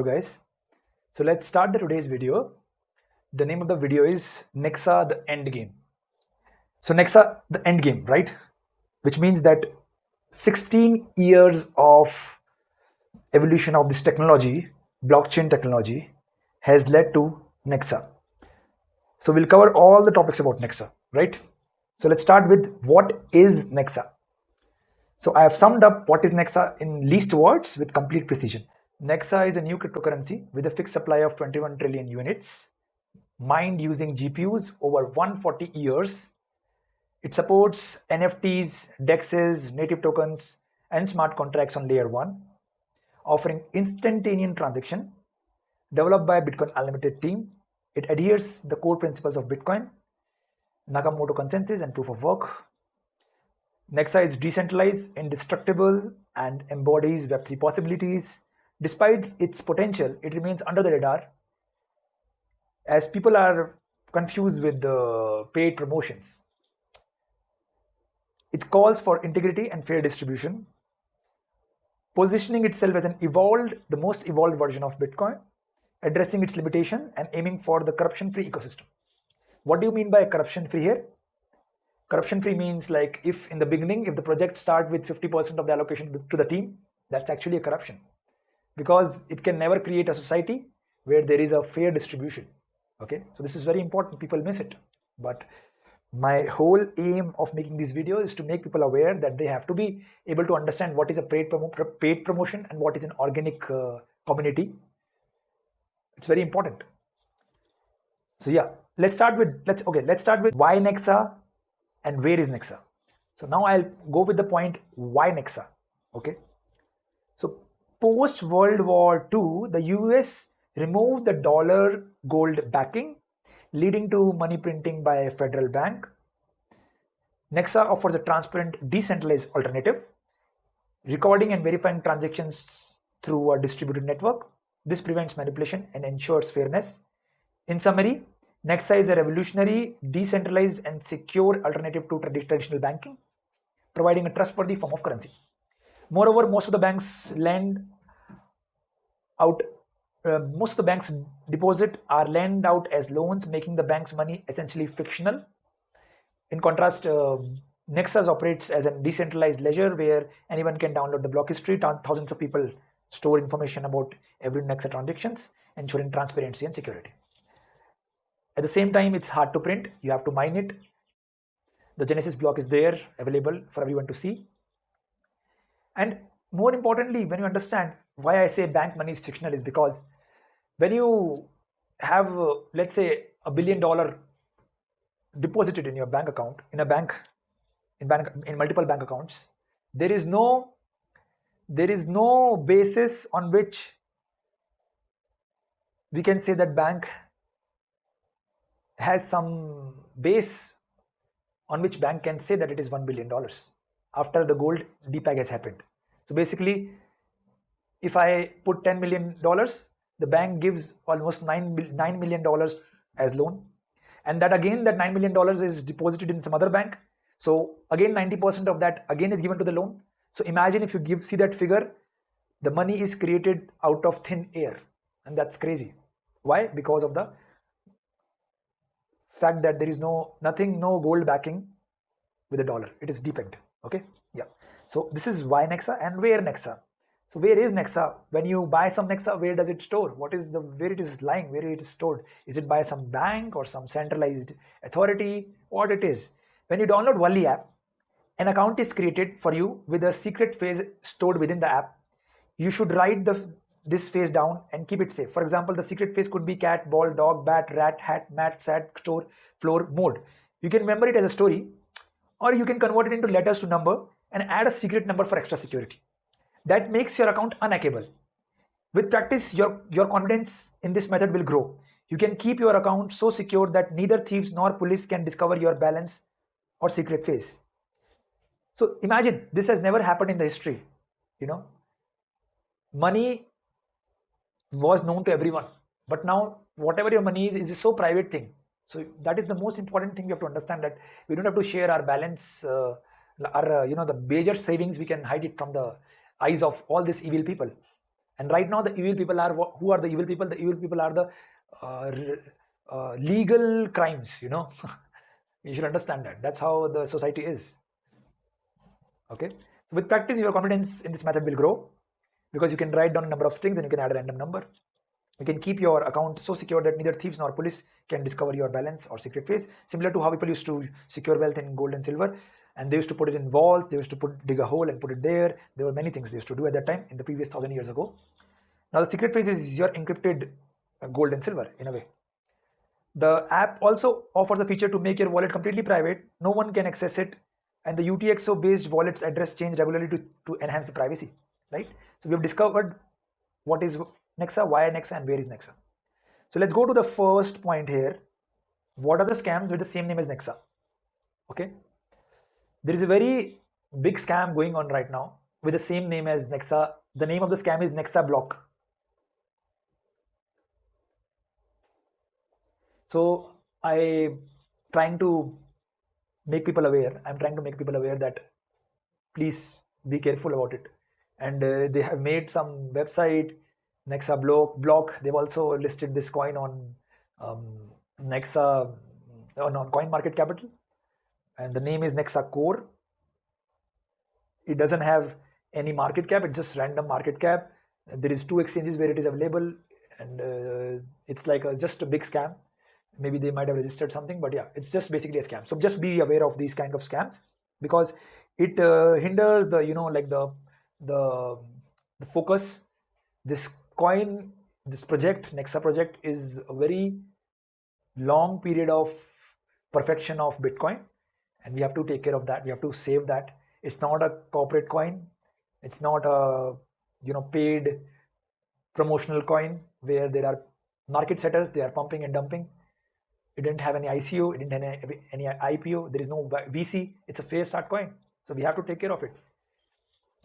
guys. So let's start today's video. The name of the video is Nexa the End Game. So Nexa the End Game, right? Which means that 16 years of evolution of this technology, blockchain technology, has led to Nexa. So we'll cover all the topics about Nexa, right? So let's start with what is Nexa. So I have summed up what is Nexa in least words with complete precision. Nexa is a new cryptocurrency with a fixed supply of 21 trillion units, mined using GPUs over 140 years. It supports NFTs, DEXs, native tokens, and smart contracts on layer 1, offering instantaneous transaction. Developed by Bitcoin Unlimited team, it adheres the core principles of Bitcoin, Nakamoto consensus, and proof of work. Nexa is decentralized, indestructible, and embodies Web3 possibilities. Despite its potential, it remains under the radar as people are confused with the paid promotions. It calls for integrity and fair distribution, positioning itself as the most evolved version of Bitcoin, addressing its limitation and aiming for the corruption-free ecosystem. What do you mean by corruption-free here? Corruption-free means like if in the beginning, if the project starts with 50% of the allocation to the team, that's actually a corruption, because it can never create a society where there is a fair distribution. Okay, so this is very important. People miss it. But my whole aim of making this video is to make people aware that they have to be able to understand what is a paid promotion and what is an organic community. It's very important. So yeah, let's start with why Nexa and where is Nexa. So now I'll go with the point why Nexa. Okay, so post World War II, the US removed the dollar gold backing, leading to money printing by a federal bank. Nexa offers a transparent, decentralized alternative, recording and verifying transactions through a distributed network. This prevents manipulation and ensures fairness. In summary, Nexa is a revolutionary, decentralized, and secure alternative to traditional banking, providing a trustworthy form of currency. Moreover, most of the banks deposit are lent out as loans, making the bank's money essentially fictional. In contrast, Nexa operates as a decentralized ledger where anyone can download the block history. Thousands of people store information about every Nexa transactions, ensuring transparency and security. At the same time, it's hard to print. You have to mine it. The Genesis block is there, available for everyone to see. And more importantly, when you understand why I say bank money is fictional, is because when you have, let's say, $1 billion deposited in your bank account, in multiple bank accounts, there is no basis on which we can say that bank has some base on which bank can say that it is $1 billion after the gold depeg has happened. So basically, if I put $10 million, the bank gives almost $9 million as loan. And that $9 million is deposited in some other bank. So again, 90% of that again is given to the loan. So imagine if you see that figure, the money is created out of thin air. And that's crazy. Why? Because of the fact that there is no gold backing with a dollar. It is depegged. Okay. Yeah. So this is why Nexa and where Nexa. So where is Nexa? When you buy some Nexa, where does it store? Where it is lying? Where it is stored? Is it by some bank or some centralized authority? What it is? When you download Wally app, an account is created for you with a secret phrase stored within the app. You should write this phrase down and keep it safe. For example, the secret phrase could be cat, ball, dog, bat, rat, hat, mat, sat, store, floor, mode. You can remember it as a story, or you can convert it into letters to number and add a secret number for extra security. That makes your account unhackable. With practice, your confidence in this method will grow. You can keep your account so secure that neither thieves nor police can discover your balance or secret phrase. So imagine, this has never happened in the history. Money was known to everyone, but now whatever your money is a so private thing. So that is the most important thing you have to understand, that we don't have to share our balance, the major savings. We can hide it from the eyes of all these evil people. And right now, the evil people are who are the evil people? The evil people are the legal crimes. You know, you should understand that. That's how the society is. Okay. So with practice, your confidence in this method will grow because you can write down a number of strings and you can add a random number. You can keep your account so secure that neither thieves nor police can discover your balance or secret phrase. Similar to how people used to secure wealth in gold and silver, and they used to put it in walls. They used to dig a hole and put it there. There were many things they used to do at that time in the previous 1,000 years ago. Now the secret phrase is your encrypted gold and silver in a way. The app also offers a feature to make your wallet completely private. No one can access it, and the UTXO based wallet's address change regularly to enhance the privacy. Right. So we have discovered what is Nexa, why Nexa, and where is Nexa. So let's go to the first point here. What are the scams with the same name as Nexa? Okay. There is a very big scam going on right now with the same name as Nexa. The name of the scam is Nexa Block. So I'm trying to make people aware. I'm trying to make people aware that please be careful about it. And they have made some website, Nexa Block. They've also listed this coin on Nexa on Coin Market Capital, and the name is Nexa Core. It doesn't have any market cap. It's just random market cap. There is 2 exchanges where it is available, and it's like just a big scam. Maybe they might have registered something, but yeah, it's just basically a scam. So just be aware of these kind of scams because it hinders the the focus. This coin, this project, Nexa project, is a very long period of perfection of Bitcoin, and we have to take care of that. We have to save that. It's not a corporate coin. It's not a paid promotional coin where there are market setters. They are pumping and dumping. It didn't have any ICO. It didn't have any IPO. There is no VC. It's a fair start coin. So we have to take care of it.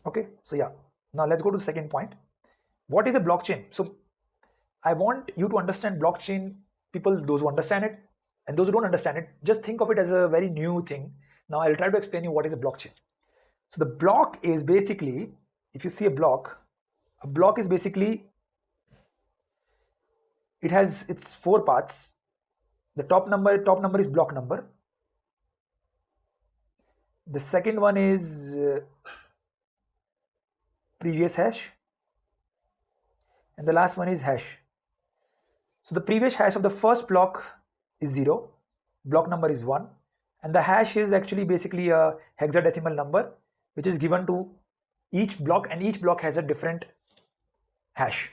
Okay. So yeah. Now let's go to the second point. What is a blockchain? So I want you to understand blockchain. People, those who understand it and those who don't understand it, just think of it as a very new thing. Now I'll try to explain you what is a blockchain. So the block is basically, if you see a block is basically, it has its 4 parts. The top number is block number. The second one is previous hash, and the last one is hash. So the previous hash of the first block is 0, block number is 1, and the hash is actually basically a hexadecimal number which is given to each block, and each block has a different hash.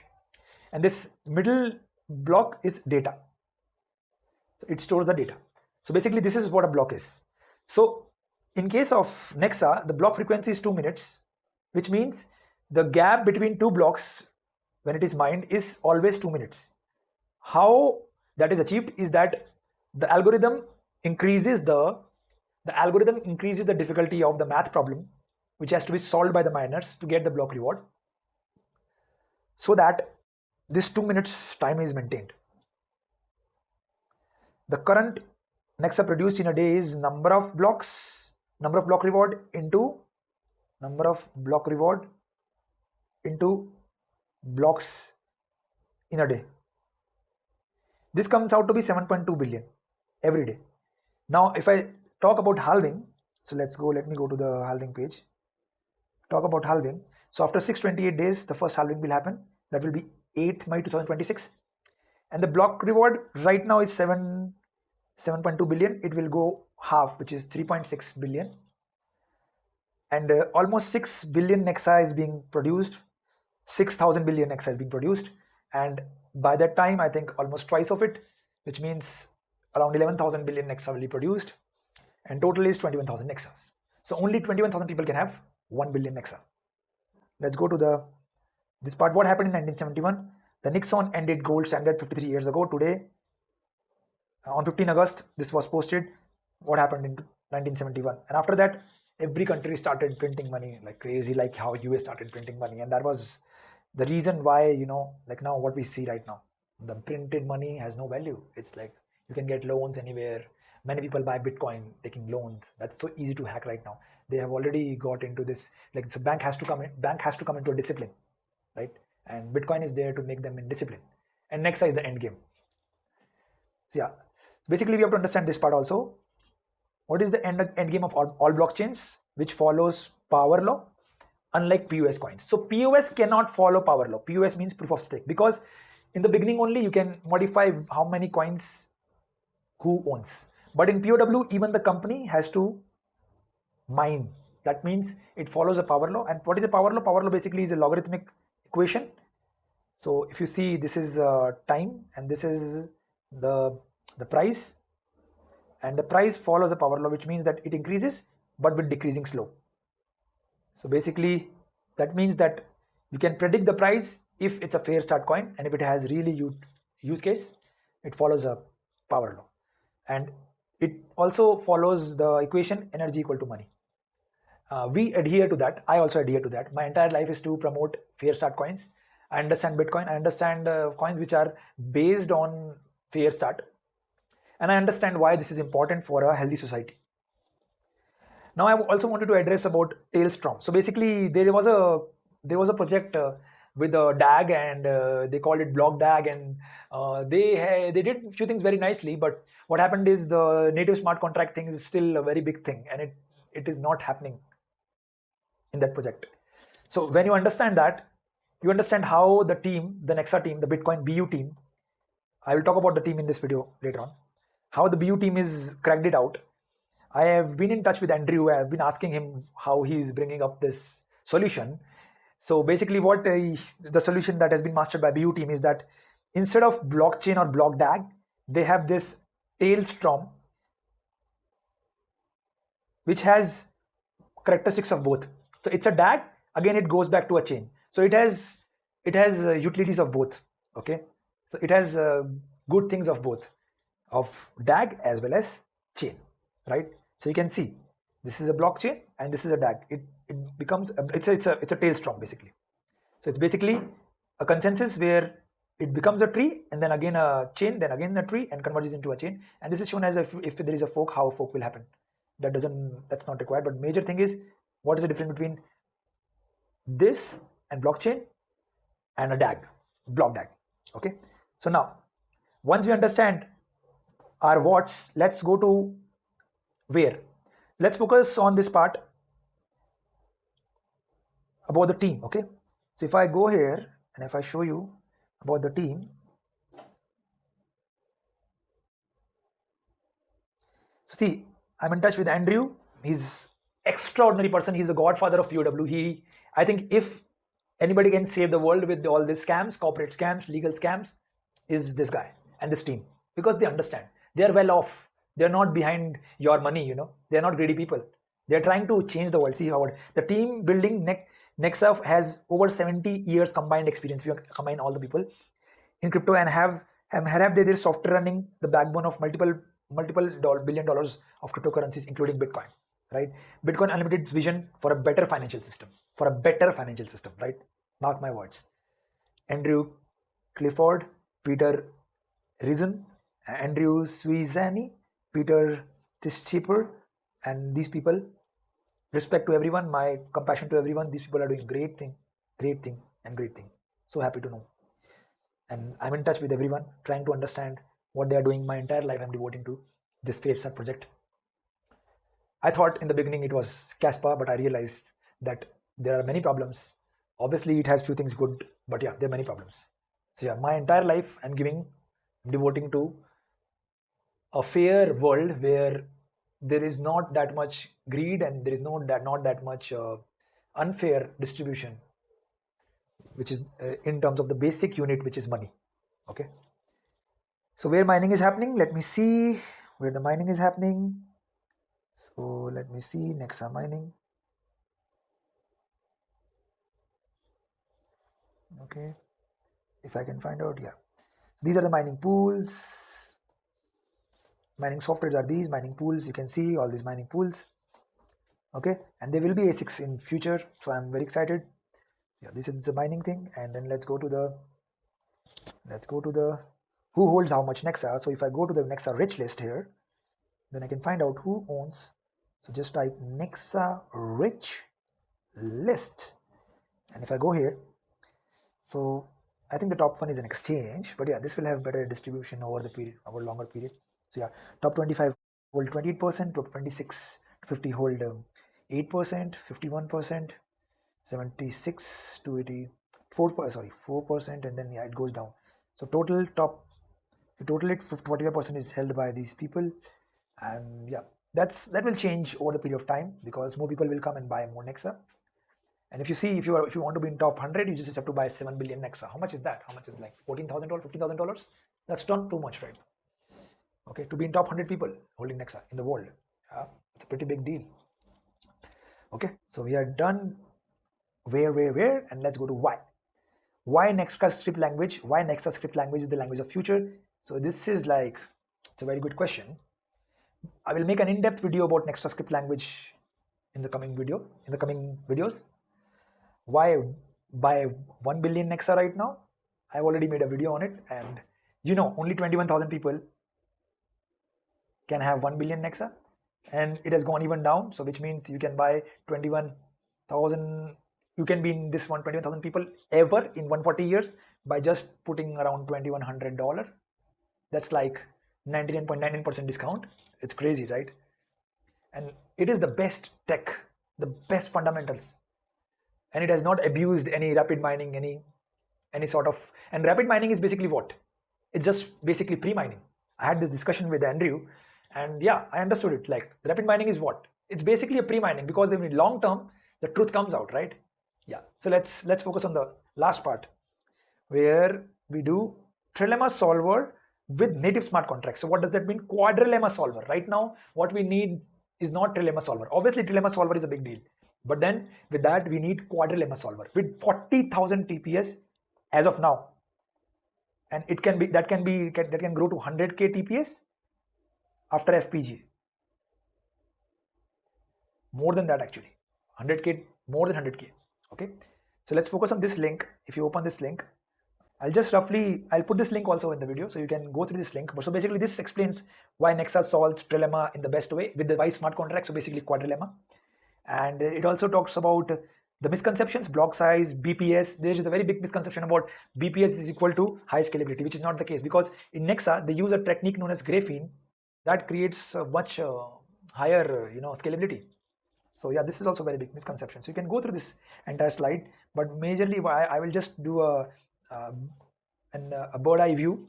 And this middle block is data. So it stores the data. So basically this is what a block is. So in case of Nexa, the block frequency is 2 minutes, which means the gap between 2 blocks when it is mined is always 2 minutes. How that is achieved is that the algorithm increases the difficulty of the math problem, which has to be solved by the miners to get the block reward, so that this 2 minutes time is maintained. The current Nexa produced in a day is number of block reward into blocks in a day. This comes out to be 7.2 billion every day. Now if I talk about halving, so let me go to the halving page. Talk about halving. So after 628 days, the first halving will happen. That will be 8th May 2026. And the block reward right now is 7.2 billion. It will go half, which is 3.6 billion. And almost 6 billion Nexa is being produced. 6,000 billion Nexa is being produced. And by that time, I think almost twice of it, which means around 11,000 billion Nexa will be produced. And total is 21,000 Nexas. So only 21,000 people can have 1 billion Nexa. Let's go to this part. What happened in 1971? The Nixon ended gold standard 53 years ago. Today, on 15 August, this was posted. What happened in 1971? And after that, every country started printing money like crazy, like how US started printing money. And that was the reason why, like now what we see right now, the printed money has no value. It's like you can get loans anywhere. Many people buy Bitcoin taking loans. That's so easy to hack right now. They have already got into this, like, so bank has to come into a discipline, right? and Bitcoin is there to make them in discipline, and Nexa is the end game. So yeah, basically we have to understand this part also. What is the end game of all blockchains? Which follows power law, unlike POS coins. So POS cannot follow power law. POS means proof of stake, because in the beginning only you can modify how many coins who owns. But in POW, even the company has to mine. That means it follows a power law. And what is a power law? Power law basically is a logarithmic equation. So if you see, this is time and this is the price, and the price follows a power law, which means that it increases but with decreasing slope. So basically that means that you can predict the price if it's a fair start coin, and if it has really use case, it follows a power law. And it also follows the equation energy equal to money. We adhere to that. I also adhere to that. My entire life is to promote fair start coins. I understand Bitcoin. I understand coins which are based on fair start. And I understand why this is important for a healthy society. Now I also wanted to address about Tailstorm. So basically there was a project with a DAG, and they called it Block DAG, and they did a few things very nicely. But what happened is the native smart contract thing is still a very big thing, and it is not happening in that project. So when you understand that, you understand how the team, the Nexa team, the Bitcoin BU team, I will talk about the team in this video later on, how the BU team is cracked it out. I have been in touch with Andrew. I have been asking him how he is bringing up this solution. So basically what the solution that has been mastered by BU team is that instead of blockchain or block DAG, they have this Tailstorm, which has characteristics of both. So it's a DAG, again it goes back to a chain. So it has utilities of both. Okay, so it has good things of both, of DAG as well as chain, right? So you can see this is a blockchain and this is a DAG. It becomes it's a Tailstorm basically. So it's basically a consensus where it becomes a tree, and then again a chain, then again a tree, and converges into a chain. And this is shown as if there is a fork, how a fork will happen. That's not required. But major thing is, what is the difference between this and blockchain and a DAG, block DAG? Okay. So now, once we understand our what's, let's go to where. Let's focus on this part about the team. Okay. So if I go here and if I show you about the team, so see, I'm in touch with Andrew. He's extraordinary person. He's the godfather of POW. I think if anybody can save the world with all these scams, corporate scams, legal scams, is this guy and this team, because they understand. They are well off. They're not behind your money, They're not greedy people. They're trying to change the world. See how the team building Nexa has over 70 years combined experience. We combine all the people in crypto and have their software running the backbone of multiple billion dollars of cryptocurrencies, including Bitcoin, right? Bitcoin Unlimited's vision for a better financial system, right? Mark my words. Andrew Clifford, Peter Rizun, Andrew Suizani, Peter Tischieper, and these people, respect to everyone, my compassion to everyone. These people are doing great thing. So happy to know. And I'm in touch with everyone, trying to understand what they are doing. My entire life I'm devoting to this FairStart project. I thought in the beginning it was Caspa, but I realized that there are many problems. Obviously it has few things good, but yeah, there are many problems. So yeah, my entire life I'm devoting to a fair world where there is not that much greed and there is not that much unfair distribution, which is in terms of the basic unit, which is money. Okay. So where mining is happening, let me see where the mining is happening. So let me see, Nexa mining. Okay, if I can find out, yeah. So these are the mining pools. Mining softwares are these mining pools. You can see all these mining pools. Okay, and there will be ASICs in future, so I'm very excited. Yeah, this is the mining thing, and then let's go to the who holds how much Nexa. So if I go to the Nexa rich list here, then I can find out who owns. So just type Nexa rich list, and if I go here, So I think the top one is an exchange, but yeah, this will have better distribution over the period, over longer period. So yeah, top 25 hold 28%, top 26 to 50 hold 8%, 51%, 76 to 84, sorry, 4%, and then yeah, it goes down. So total top, the total it 45% is held by these people, and yeah, that will change over the period of time because more people will come and buy more Nexa. And if you see, if you want to be in top 100, you just have to buy 7 billion Nexa. How much is that? How much is like $14,000, $15,000? That's not too much, right? Okay, to be in top 100 people holding Nexa in the world, yeah, it's a pretty big deal. Okay, so we are done. Where, and let's go to why. Why Nexa script language? Why Nexa script language is the language of future? So this is like, it's a very good question. I will make an in-depth video about Nexa script language in the coming videos. Why buy 1 billion Nexa right now? I've already made a video on it, and only 21,000 people can have 1 billion Nexa, and it has gone even down. So which means you can buy 21,000. You can be in this 21,000 people ever in 140 years by just putting around $2,100. That's like 99.99% discount. It's crazy, right? And it is the best tech, the best fundamentals, and it has not abused any rapid mining, any sort of. And rapid mining is basically what? It's just basically pre-mining. I had this discussion with Andrew, and yeah, I understood it. Like rapid mining is what? It's basically a pre-mining, because in long term the truth comes out, right? Yeah. So let's focus on the last part, where we do Trilemma solver with native smart contracts. So what does that mean? Quadrilemma solver. Right now, what we need is not Trilemma solver. Obviously, Trilemma solver is a big deal, but then with that we need Quadrilemma solver with 40,000 TPS as of now, and it can grow to 100k TPS after FPGA. More than that, actually, 100k, more than 100k. Okay, so let's focus on this link. If you open this link, I'll put this link also in the video, so you can go through this link. So basically this explains why Nexa solves Trilemma in the best way with the device smart contract, so basically Quadrilemma. And it also talks about the misconceptions, block size, BPS. There is a very big misconception about BPS is equal to high scalability, which is not the case, because in Nexa they use a technique known as graphene that creates much higher scalability. So yeah, this is also a very big misconception. So you can go through this entire slide, but majorly I will just do a bird eye view,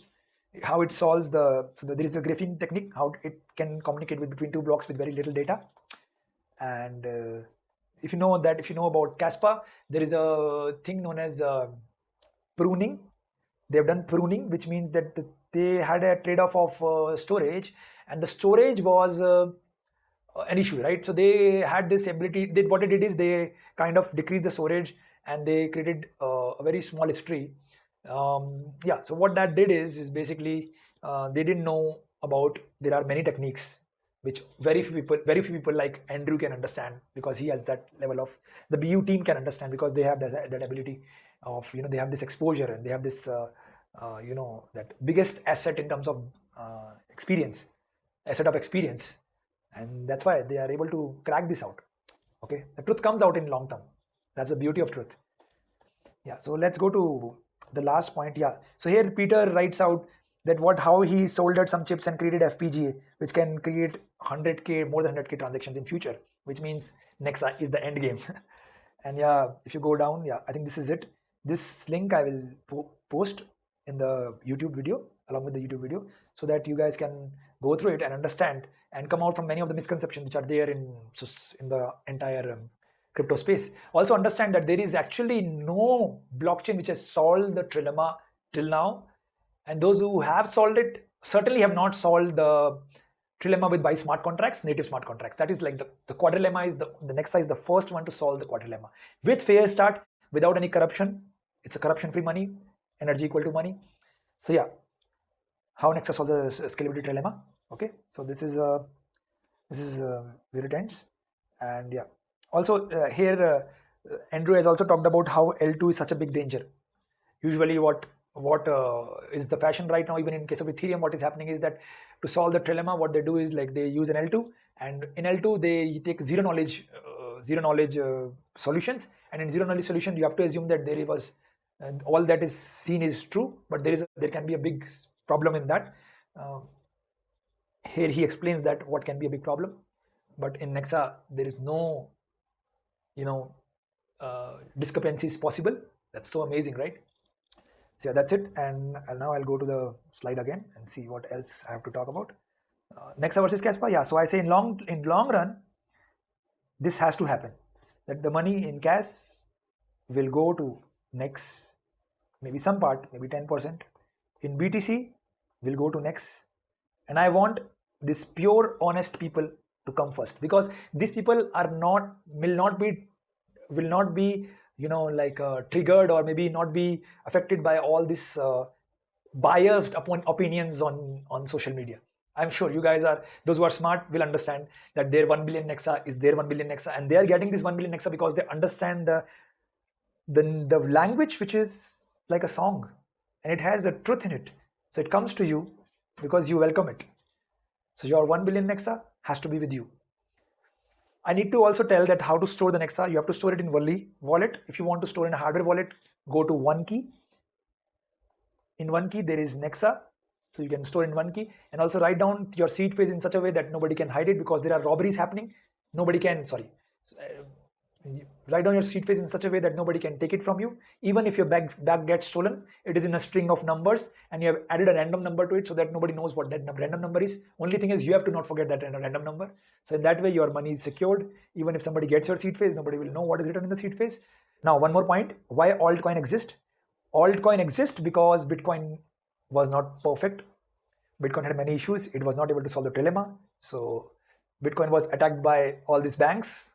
how it solves there is a graphene technique, how it can communicate between two blocks with very little data. And if you know about Caspa, there is a thing known as pruning. They've done pruning, which means that they had a trade-off of storage, and the storage was an issue, right? So they had this ability. What they did is they kind of decreased the storage, and they created a very small history. Yeah, so what that did is basically they didn't know about, there are many techniques which very few people like Andrew can understand, because he has that level of, the BU team can understand, because they have that ability of, they have this exposure, and they have this that biggest asset in terms of asset of experience, and that's why they are able to crack this out. Okay, the truth comes out in long term. That's the beauty of truth. Yeah, so let's go to the last point. Yeah, so here Peter writes out that how he soldered some chips and created FPGA, which can create 100k, more than 100k transactions in future, which means Nexa is the end game. And yeah, if you go down, yeah, I think this is it. This link I will post in the YouTube video, along with the YouTube video, so that you guys can go through it and understand and come out from many of the misconceptions which are there in the entire crypto space. Also understand that there is actually no blockchain which has solved the Trilemma till now, and those who have solved it certainly have not solved the Trilemma with wise smart contracts, native smart contracts. That is like the Quadrilemma is the Nexa is the first one to solve the Quadrilemma with fair start, without any corruption. It's a corruption-free money, energy equal to money. So yeah, how Nexa solves the scalability Trilemma. Okay, so this is where it ends. And yeah, also here Andrew has also talked about how L2 is such a big danger. Usually what is the fashion right now, even in case of Ethereum, what is happening is that to solve the Trilemma, what they do is like they use an L2, and in L2 they take zero knowledge solutions, and in zero knowledge solution you have to assume that there was and all that is seen is true, but there can be a big problem in that. Here he explains that what can be a big problem, but in Nexa there is no discrepancies possible. That's so amazing, right? So yeah, that's it. And now I'll go to the slide again and see what else I have to talk about. Nexa versus Caspa. Yeah, so I say in long run, this has to happen. That the money in cash will go to Nex, maybe some part, maybe 10%. In BTC, will go to Nex. And I want this pure, honest people to come first, because these people will not be triggered, or maybe not be affected by all this biased opinions on social media. I'm sure you guys those who are smart will understand that their 1 billion Nexa is their 1 billion Nexa, and they are getting this 1 billion Nexa because they understand the language, which is like a song, and it has a truth in it. So it comes to you because you welcome it. So your 1 billion Nexa has to be with you. I need to also tell that how to store the Nexa. You have to store it in wallet. If you want to store in a hardware wallet, go to OneKey. In OneKey, there is Nexa. So you can store in OneKey, and also write down your seed phrase in such a way that nobody can hide it, because there are robberies happening. Write down your seed phrase in such a way that nobody can take it from you. Even if your bag gets stolen, it is in a string of numbers, and you have added a random number to it so that nobody knows what that random number is. Only thing is you have to not forget that random number. So in that way, your money is secured. Even if somebody gets your seed phrase, nobody will know what is written in the seed phrase. Now, one more point: why altcoin exist? Altcoin exists because Bitcoin was not perfect. Bitcoin had many issues. It was not able to solve the trilemma. So Bitcoin was attacked by all these banks.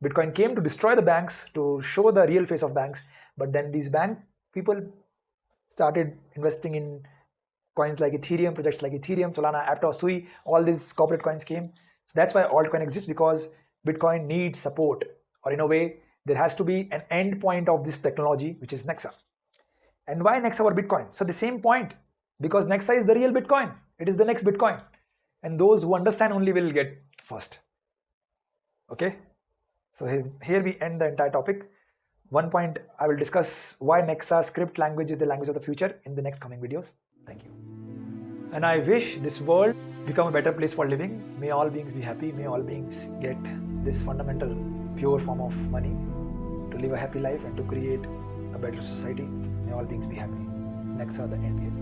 Bitcoin came to destroy the banks, to show the real face of banks. But then these bank people started investing in coins like Ethereum, projects like Ethereum, Solana, Aptos, Sui. All these corporate coins came. So that's why altcoin exists, because Bitcoin needs support, or in a way, there has to be an end point of this technology, which is Nexa. And why Nexa or Bitcoin? So the same point, because Nexa is the real Bitcoin. It is the next Bitcoin. And those who understand only will get first. Okay? So here we end the entire topic. One point, I will discuss why Nexa script language is the language of the future in the next coming videos. Thank you. And I wish this world become a better place for living. May all beings be happy. May all beings get this fundamental, pure form of money to live a happy life and to create a better society. May all beings be happy. Nexa, the end game.